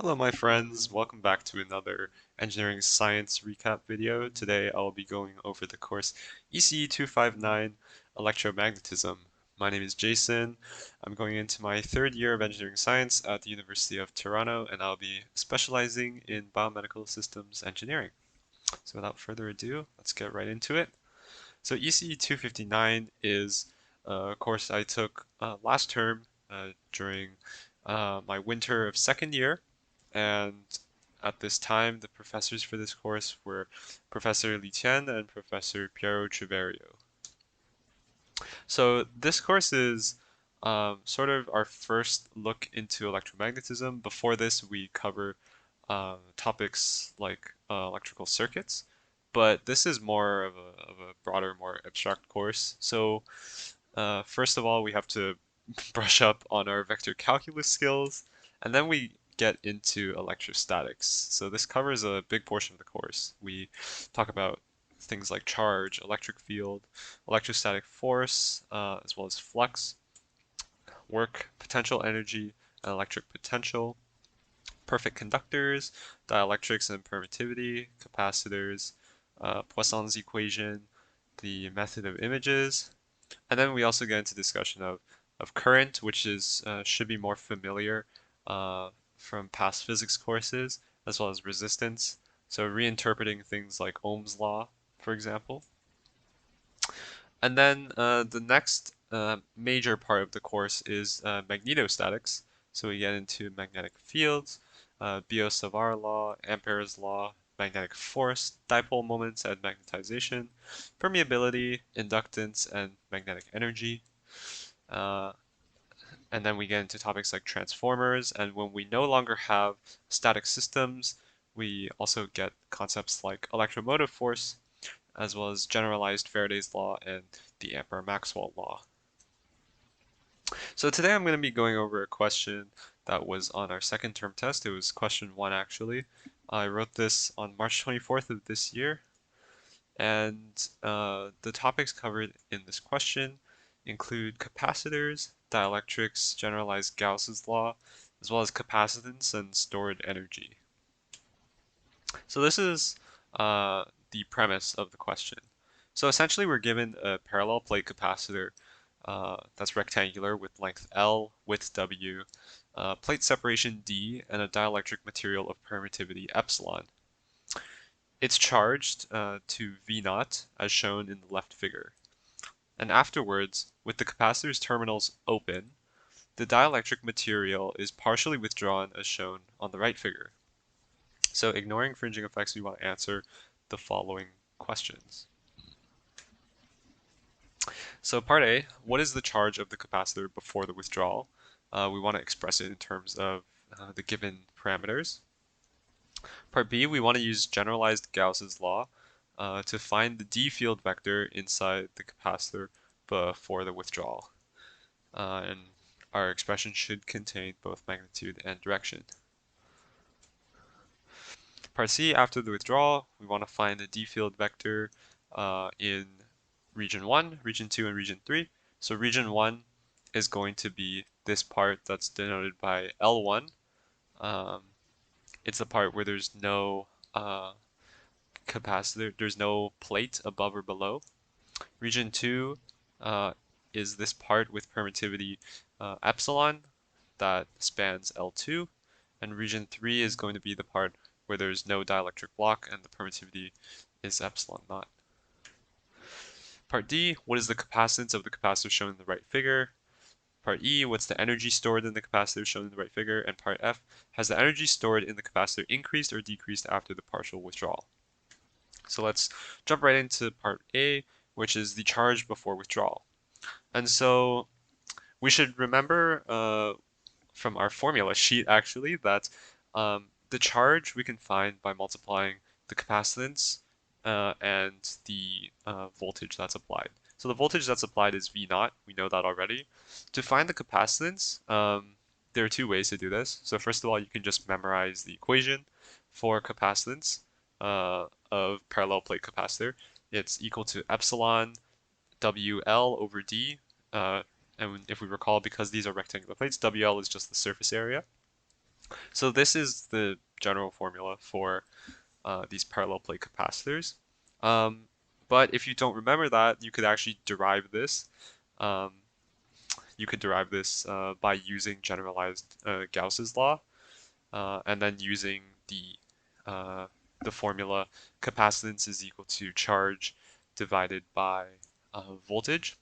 Hello my friends, welcome back to another engineering science recap video. Today I'll be going over the course ECE259 Electromagnetism. My name is Jason. I'm going into my third year of engineering science at the University of Toronto and I'll be specializing in biomedical systems engineering. So without further ado, let's get right into it. So ECE259 is a course I took last term during my winter of second year. And at this time, the professors for this course were Professor Qian and Professor Piero Triverio. So this course is sort of our first look into electromagnetism. Before this, we cover topics like electrical circuits, but this is more of a broader, more abstract course. So first of all, we have to brush up on our vector calculus skills, and then we get into electrostatics. So this covers a big portion of the course. We talk about things like charge, electric field, electrostatic force, as well as flux, work, potential energy, and electric potential, perfect conductors, dielectrics and permittivity, capacitors, Poisson's equation, the method of images, and then we also get into discussion of current, which is should be more familiar from past physics courses, as well as resistance. So reinterpreting things like Ohm's law, for example. And then the next major part of the course is magnetostatics. So we get into magnetic fields, Biot-Savart law, Ampere's law, magnetic force, dipole moments and magnetization, permeability, inductance, and magnetic energy. And then we get into topics like transformers, and when we no longer have static systems, we also get concepts like electromotive force, as well as generalized Faraday's law and the Ampere-Maxwell law. So today I'm going to be going over a question that was on our second term test. It was question 1 actually. I wrote this on March 24th of this year, and the topics covered in this question include capacitors, dielectrics, generalized Gauss's law, as well as capacitance and stored energy. So this is the premise of the question. So essentially we're given a parallel plate capacitor that's rectangular with length L, width W, plate separation D, and a dielectric material of permittivity epsilon. It's charged to V0 as shown in the left figure. And afterwards, with the capacitor's terminals open, the dielectric material is partially withdrawn as shown on the right figure. So ignoring fringing effects, we want to answer the following questions. So part A, what is the charge of the capacitor before the withdrawal? We want to express it in terms of the given parameters. Part B, we want to use generalized Gauss's law to find the D field vector inside the capacitor before the withdrawal. And our expression should contain both magnitude and direction. Part C, after the withdrawal, we want to find the D field vector in region 1, region 2, and region 3. So region 1 is going to be this part that's denoted by L1. It's the part where there's no capacitor, there's no plate above or below. Region 2 is this part with permittivity epsilon that spans L2. And region 3 is going to be the part where there's no dielectric block and the permittivity is epsilon naught. Part D, what is the capacitance of the capacitor shown in the right figure? Part E, what's the energy stored in the capacitor shown in the right figure? And part F, has the energy stored in the capacitor increased or decreased after the partial withdrawal? So let's jump right into part A, which is the charge before withdrawal. And so we should remember from our formula sheet actually that the charge we can find by multiplying the capacitance and the voltage that's applied. So the voltage that's applied is V0, we know that already. To find the capacitance, there are two ways to do this. So first of all, you can just memorize the equation for capacitance of parallel plate capacitor. It's equal to epsilon WL over D, and if we recall, because these are rectangular plates, WL is just the surface area. So this is the general formula for these parallel plate capacitors. Um, but if you don't remember that, you could actually derive this. Um, you could derive this by using generalized Gauss's law, and then using uh, the formula capacitance is equal to charge divided by voltage.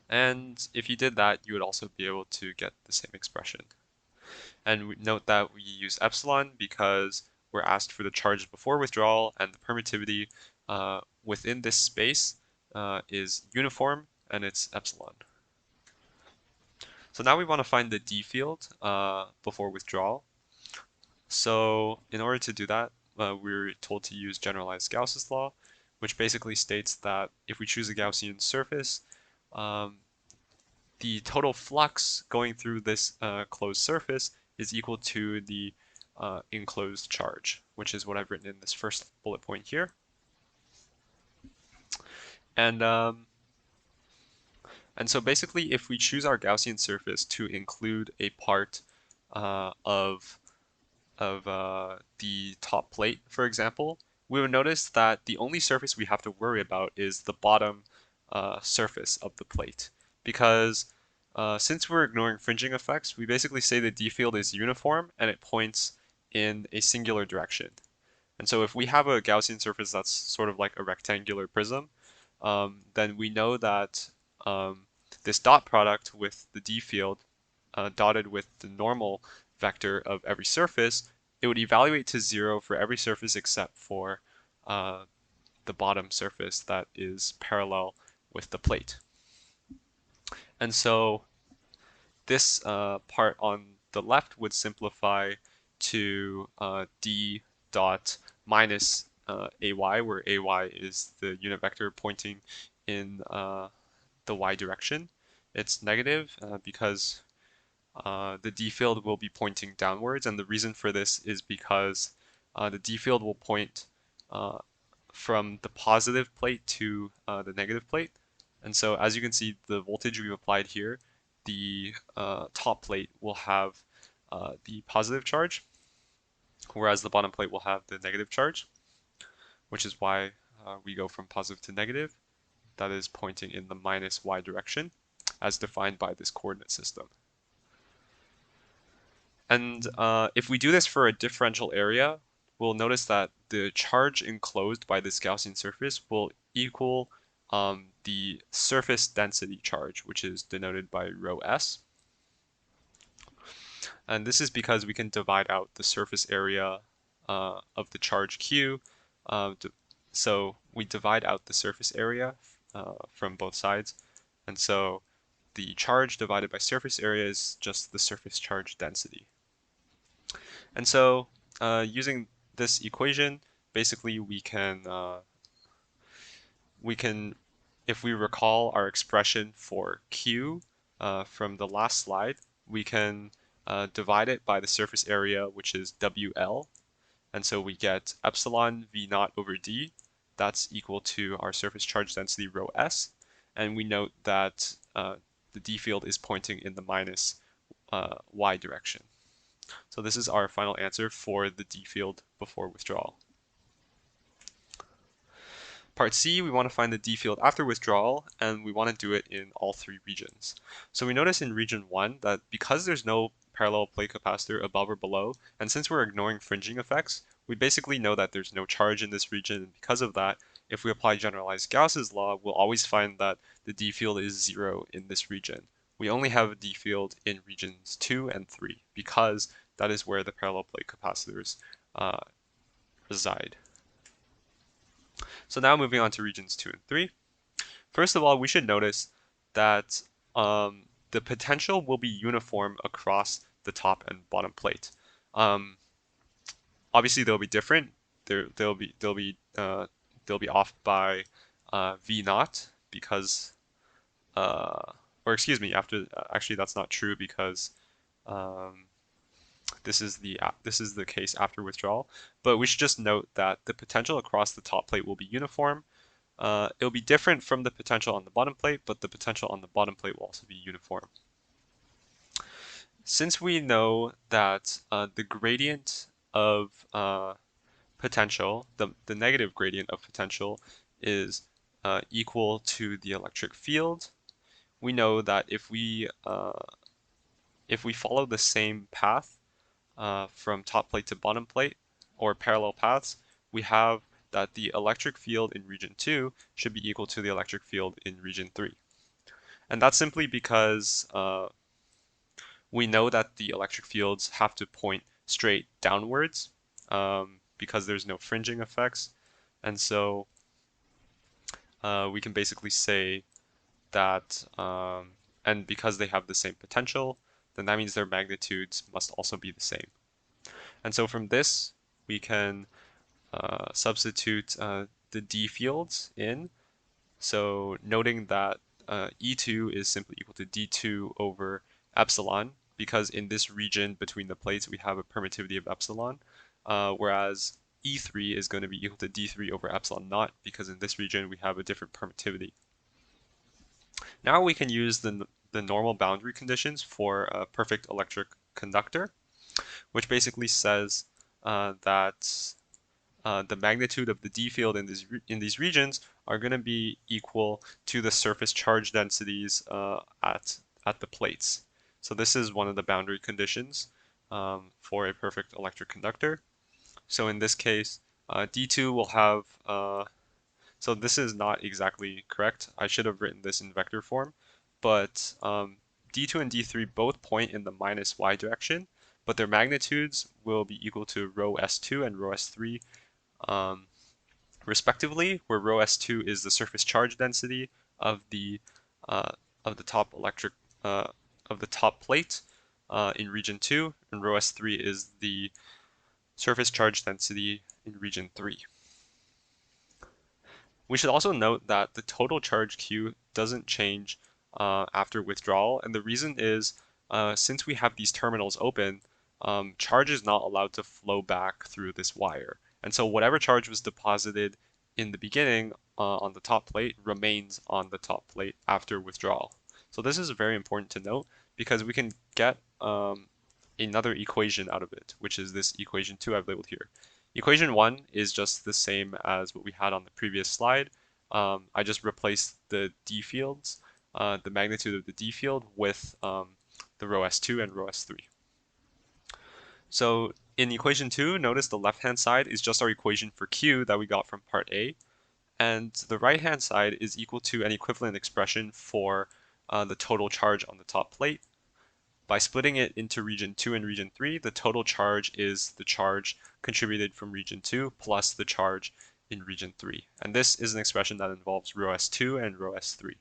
And if you did that, you would also be able to get the same expression. And note that we use epsilon because we're asked for the charge before withdrawal, and the permittivity within this space is uniform, and it's epsilon. So now we want to find the D field before withdrawal. So in order to do that, we're told to use generalized Gauss's law, which basically states that if we choose a Gaussian surface, the total flux going through this closed surface is equal to the enclosed charge, which is what I've written in this first bullet point here. And so basically, if we choose our Gaussian surface to include a part of the top plate, for example, we would notice that the only surface we have to worry about is the bottom surface of the plate, because since we're ignoring fringing effects, we basically say the D field is uniform and it points in a singular direction. And so if we have a Gaussian surface that's sort of like a rectangular prism, then we know that this dot product with the D field dotted with the normal vector of every surface, it would evaluate to 0 for every surface except for the bottom surface that is parallel with the plate. And so this part on the left would simplify to d dot minus ay, where ay is the unit vector pointing in the y direction. It's negative because the D field will be pointing downwards, and the reason for this is because the D field will point from the positive plate to the negative plate. And so as you can see, the voltage we've applied here, the top plate will have the positive charge, whereas the bottom plate will have the negative charge, which is why we go from positive to negative. That is pointing in the minus y direction, as defined by this coordinate system. And if we do this for a differential area, we'll notice that the charge enclosed by this Gaussian surface will equal the surface density charge, which is denoted by rho s. And this is because we can divide out the surface area of the charge q. So we divide out the surface area from both sides. And so the charge divided by surface area is just the surface charge density. And so using this equation, basically we can, if we recall our expression for Q from the last slide, we can divide it by the surface area, which is WL. And so we get epsilon V naught over D. That's equal to our surface charge density rho s. And we note that the D field is pointing in the minus y direction. So this is our final answer for the D field before withdrawal. Part C, we want to find the D field after withdrawal, and we want to do it in all three regions. So we notice in region 1 that because there's no parallel plate capacitor above or below, and since we're ignoring fringing effects, we basically know that there's no charge in this region, and because of that, if we apply generalized Gauss's law, we'll always find that the D field is 0 in this region. We only have a D field in regions 2 and 3 because that is where the parallel plate capacitors reside. So now moving on to regions 2 and 3. First of all, we should notice that the potential will be uniform across the top and bottom plate. Obviously, they'll be different. They'll be off by V naught because, or excuse me, actually that's not true because this is the case after withdrawal. But we should just note that the potential across the top plate will be uniform. It'll be different from the potential on the bottom plate, but the potential on the bottom plate will also be uniform. Since we know that the gradient of potential, the negative gradient of potential is equal to the electric field, we know that if we follow the same path from top plate to bottom plate, or parallel paths, we have that the electric field in region 2 should be equal to the electric field in region 3. And that's simply because we know that the electric fields have to point straight downwards because there's no fringing effects. And so we can basically say that, and because they have the same potential, then that means their magnitudes must also be the same. And so from this, we can substitute the D fields in. So noting that E2 is simply equal to D2 over epsilon, because in this region between the plates we have a permittivity of epsilon, whereas E3 is going to be equal to D3 over epsilon naught, because in this region we have a different permittivity. Now we can use the normal boundary conditions for a perfect electric conductor, which basically says that the magnitude of the D field in these regions are going to be equal to the surface charge densities at the plates. So this is one of the boundary conditions for a perfect electric conductor. So in this case, D2 will have, so this is not exactly correct. I should have written this in vector form, but D2 and D3 both point in the minus y direction, but their magnitudes will be equal to rho S2 and rho S3 respectively, where rho S2 is the surface charge density of the top electric of the top plate in region 2, and rho S3 is the surface charge density in region 3. We should also note that the total charge Q doesn't change after withdrawal, and the reason is since we have these terminals open, charge is not allowed to flow back through this wire. And so whatever charge was deposited in the beginning on the top plate remains on the top plate after withdrawal. So this is very important to note because we can get another equation out of it, which is this equation 2 I've labeled here. Equation 1 is just the same as what we had on the previous slide. I just replaced the D fields, the magnitude of the D field with the rho S2 and rho S3. So in equation 2, notice the left-hand side is just our equation for Q that we got from part A, and the right-hand side is equal to an equivalent expression for the total charge on the top plate. By splitting it into region 2 and region 3, the total charge is the charge contributed from region 2 plus the charge in region 3. And this is an expression that involves rho S2 and rho S3.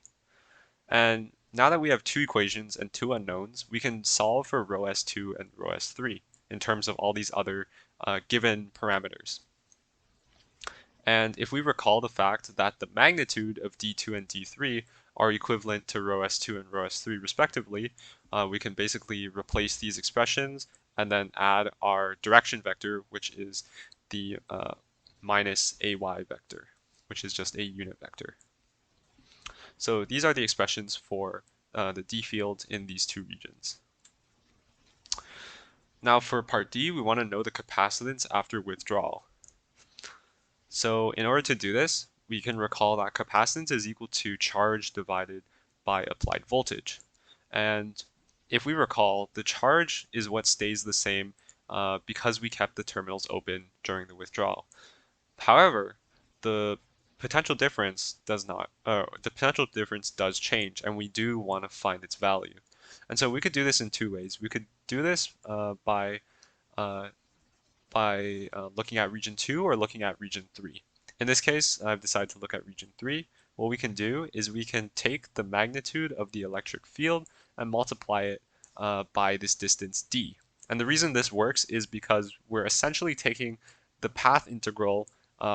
And now that we have two equations and two unknowns, we can solve for rho S2 and rho S3 in terms of all these other given parameters. And if we recall the fact that the magnitude of D2 and D3 are equivalent to rho S2 and rho S3 respectively, we can basically replace these expressions and then add our direction vector, which is the minus AY vector, which is just a unit vector. So these are the expressions for the D field in these two regions. Now for part D, we want to know the capacitance after withdrawal. So in order to do this, we can recall that capacitance is equal to charge divided by applied voltage. And if we recall, the charge is what stays the same because we kept the terminals open during the withdrawal. However, the potential difference does not, the potential difference does change, and we do want to find its value. And so we could do this in two ways. We could do this by looking at region 2 or looking at region 3. In this case, I've decided to look at region 3. What we can do is we can take the magnitude of the electric field and multiply it by this distance d. And the reason this works is because we're essentially taking the path integral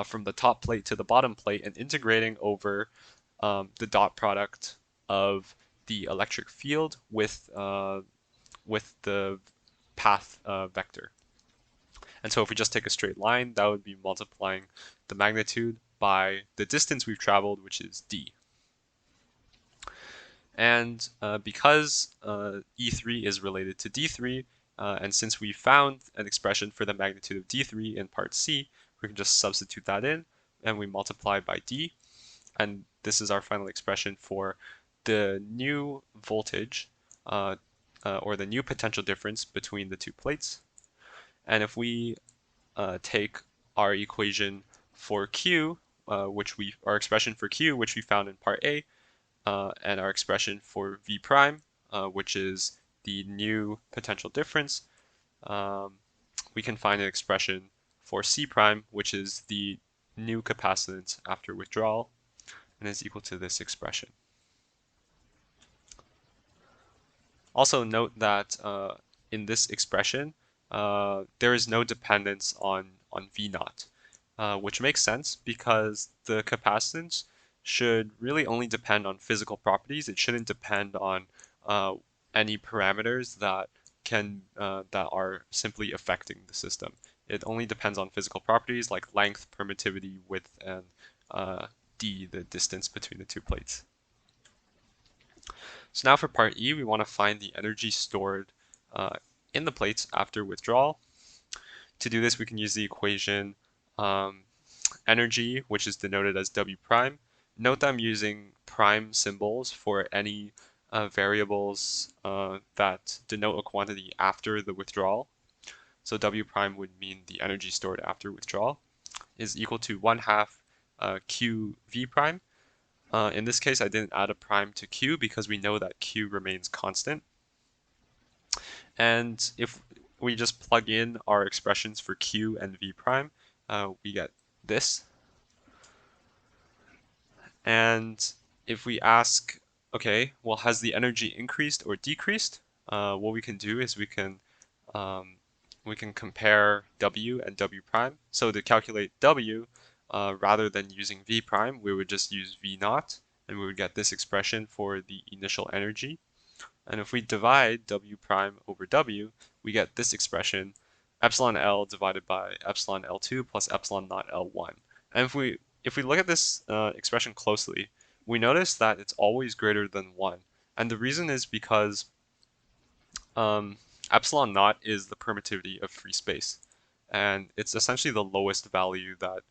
from the top plate to the bottom plate and integrating over the dot product of the electric field with the path vector. And so if we just take a straight line, that would be multiplying the magnitude by the distance we've traveled, which is d. And because E3 is related to D3, and since we found an expression for the magnitude of D3 in part C, we can just substitute that in, and we multiply by D, and this is our final expression for the new voltage, or the new potential difference between the two plates. And if we take our equation for Q, our expression for Q, which we found in part A, and our expression for V prime, which is the new potential difference, we can find an expression for C prime, which is the new capacitance after withdrawal, and is equal to this expression. Also note that in this expression, there is no dependence on V naught, which makes sense because the capacitance should really only depend on physical properties. It shouldn't depend on any parameters that are simply affecting the system. It only depends on physical properties like length, permittivity, width, and d, the distance between the two plates. So now for part E, we want to find the energy stored in the plates after withdrawal. To do this, we can use the equation energy, which is denoted as W prime. Note that I'm using prime symbols for any variables that denote a quantity after the withdrawal. So W prime would mean the energy stored after withdrawal is equal to 1/2 Q V prime. In this case, I didn't add a prime to Q because we know that Q remains constant. And if we just plug in our expressions for Q and V prime, we get this. And if we ask, okay, well, has the energy increased or decreased? What we can do is we can compare W and W prime. So to calculate W, rather than using V prime, we would just use V naught, and we would get this expression for the initial energy. And if we divide W prime over W, we get this expression, epsilon L divided by epsilon L2 plus epsilon naught L1. And if we look at this expression closely, we notice that it's always greater than 1. And the reason is because epsilon naught is the permittivity of free space. And it's essentially the lowest value that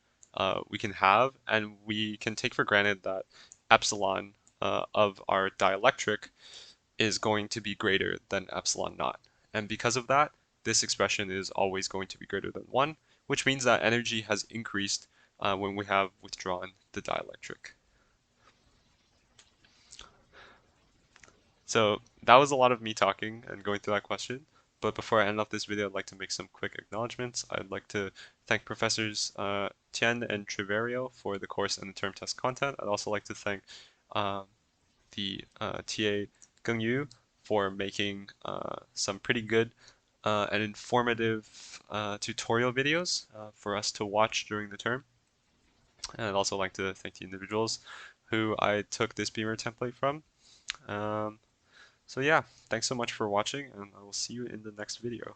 we can have. And we can take for granted that epsilon of our dielectric is going to be greater than epsilon naught. And because of that, this expression is always going to be greater than 1, which means that energy has increased when we have withdrawn the dielectric. So that was a lot of me talking and going through that question. But before I end off this video, I'd like to make some quick acknowledgements. I'd like to thank Professors Qian and Triverio for the course and the term test content. I'd also like to thank the TA Geng Yu for making some pretty good and informative tutorial videos for us to watch during the term. And I'd also like to thank the individuals who I took this Beamer template from. So yeah, thanks so much for watching, and I will see you in the next video.